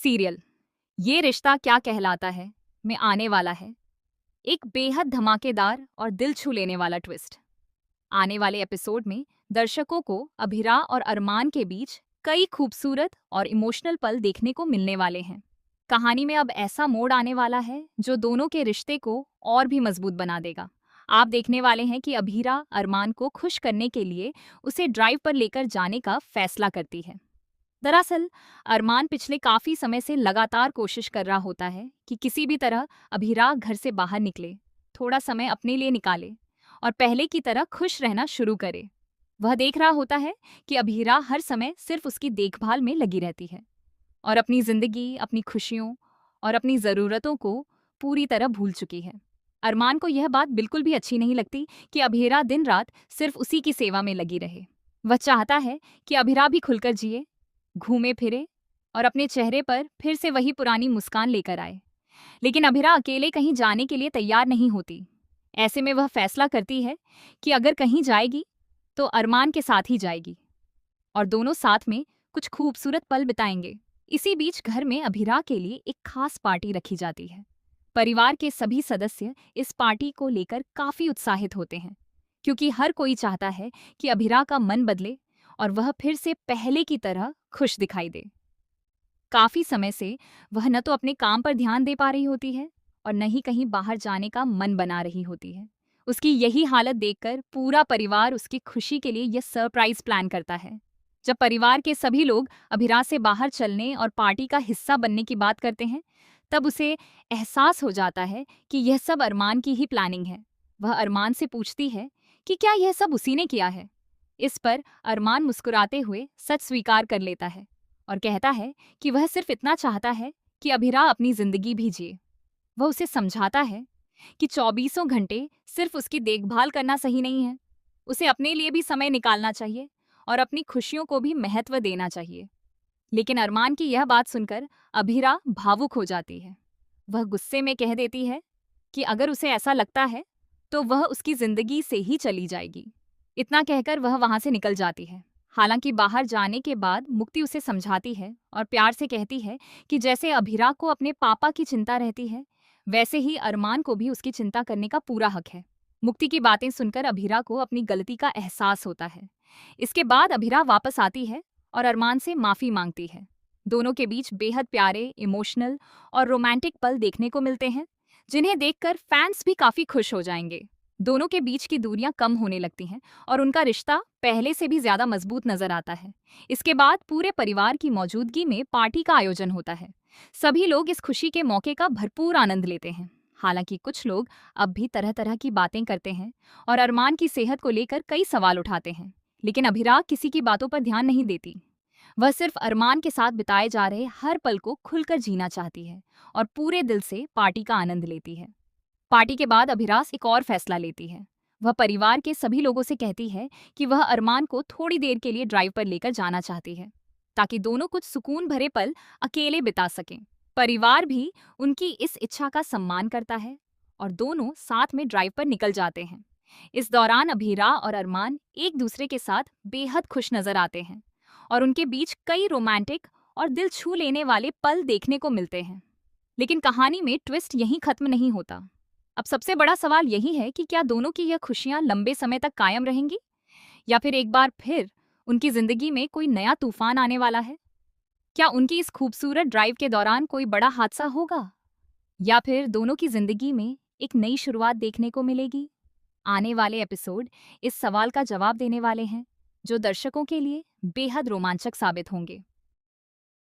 Serial ये रिश्ता क्या कहलाता है में आने वाला है एक बेहद धमाकेदार और दिल छू लेने वाला ट्विस्ट। आने वाले एपिसोड में दर्शकों को अभिरा और अरमान के बीच कई खूबसूरत और इमोशनल पल देखने को मिलने वाले हैं। कहानी में अब ऐसा मोड़ आने वाला है जो दोनों के रिश्ते को और भी मजबूत बना देगा। आप देखने वाले हैं कि अभिरा अरमान को खुश करने के लिए उसे ड्राइव पर लेकर जाने का फैसला करती है। दरअसल अरमान पिछले काफी समय से लगातार कोशिश कर रहा होता है कि किसी भी तरह अभिरा घर से बाहर निकले, थोड़ा समय अपने लिए निकाले और पहले की तरह खुश रहना शुरू करे। वह देख रहा होता है कि अभिरा हर समय सिर्फ उसकी देखभाल में लगी रहती है और अपनी जिंदगी, अपनी खुशियों और अपनी जरूरतों को पूरी तरह भूल चुकी है। अरमान को यह बात बिल्कुल भी अच्छी नहीं लगती कि अभिरा दिन रात सिर्फ उसी की सेवा में लगी रहे। वह चाहता है कि अभिरा भी खुलकर जिए, घूमे फिरे और अपने चेहरे पर फिर से वही पुरानी मुस्कान लेकर आए। लेकिन अभिरा अकेले कहीं जाने के लिए तैयार नहीं होती। ऐसे में वह फैसला करती है कि अगर कहीं जाएगी तो अरमान के साथ ही जाएगी और दोनों साथ में कुछ खूबसूरत पल बिताएंगे। इसी बीच घर में अभिरा के लिए एक खास पार्टी रखी जाती है। परिवार के सभी सदस्य इस पार्टी को लेकर काफी उत्साहित होते हैं क्योंकि हर कोई चाहता है कि अभिरा का मन बदले और वह फिर से पहले की तरह खुश दिखाई दे। काफी समय से वह न तो अपने काम पर ध्यान दे पा रही होती है और न ही कहीं बाहर जाने का मन बना रही होती है। उसकी यही हालत देखकर पूरा परिवार उसकी खुशी के लिए यह सरप्राइज प्लान करता है। जब परिवार के सभी लोग अभिरा से बाहर चलने और पार्टी का हिस्सा बनने की बात करते हैं, तब उसे एहसास हो जाता है कि यह सब अरमान की ही प्लानिंग है। वह अरमान से पूछती है कि क्या यह सब उसी ने किया है। इस पर अरमान मुस्कुराते हुए सच स्वीकार कर लेता है और कहता है कि वह सिर्फ इतना चाहता है कि अभिरा अपनी जिंदगी भी जिए। वह उसे समझाता है कि 24 घंटे सिर्फ उसकी देखभाल करना सही नहीं है, उसे अपने लिए भी समय निकालना चाहिए और अपनी खुशियों को भी महत्व देना चाहिए। लेकिन अरमान की यह बात सुनकर अभिरा भावुक हो जाती है। वह गुस्से में कह देती है कि अगर उसे ऐसा लगता है तो वह उसकी जिंदगी से ही चली जाएगी। इतना कहकर वह वहां से निकल जाती है। हालांकि बाहर जाने के बाद मुक्ति उसे समझाती है और प्यार से कहती है कि जैसे अभिरा को अपने पापा की चिंता रहती है, वैसे ही अरमान को भी उसकी चिंता करने का पूरा हक है। मुक्ति की बातें सुनकर अभिरा को अपनी गलती का एहसास होता है। इसके बाद अभिरा वापस आती है और अरमान से माफी मांगती है। दोनों के बीच बेहद प्यारे, इमोशनल और रोमांटिक पल देखने को मिलते हैं, जिन्हें देखकर फैंस भी काफी खुश हो जाएंगे। दोनों के बीच की दूरियां कम होने लगती हैं और उनका रिश्ता पहले से भी ज्यादा मजबूत नजर आता है। इसके बाद पूरे परिवार की मौजूदगी में पार्टी का आयोजन होता है। सभी लोग इस खुशी के मौके का भरपूर आनंद लेते हैं। हालांकि कुछ लोग अब भी तरह तरह की बातें करते हैं और अरमान की सेहत को लेकर कई सवाल उठाते हैं, लेकिन अभिरा किसी की बातों पर ध्यान नहीं देती। वह सिर्फ अरमान के साथ बिताए जा रहे हर पल को खुलकर जीना चाहती है और पूरे दिल से पार्टी का आनंद लेती है। पार्टी के बाद अभिरास एक और फैसला लेती है। वह परिवार के सभी लोगों से कहती है कि वह अरमान को थोड़ी देर के लिए ड्राइव पर लेकर जाना चाहती है, ताकि दोनों कुछ सुकून भरे पल अकेले बिता सकें। परिवार भी उनकी इस इच्छा का सम्मान करता है और दोनों साथ में ड्राइव पर निकल जाते हैं। इस दौरान अभिरा और अरमान एक दूसरे के साथ बेहद खुश नजर आते हैं और उनके बीच कई रोमांटिक और दिल छू लेने वाले पल देखने को मिलते हैं। लेकिन कहानी में ट्विस्ट यहीं खत्म नहीं होता। अब सबसे बड़ा सवाल यही है कि क्या दोनों की यह खुशियां लंबे समय तक कायम रहेंगी या फिर एक बार फिर उनकी जिंदगी में कोई नया तूफान आने वाला है। क्या उनकी इस खूबसूरत ड्राइव के दौरान कोई बड़ा हादसा होगा या फिर दोनों की जिंदगी में एक नई शुरुआत देखने को मिलेगी। आने वाले एपिसोड इस सवाल का जवाब देने वाले हैं, जो दर्शकों के लिए बेहद रोमांचक साबित होंगे।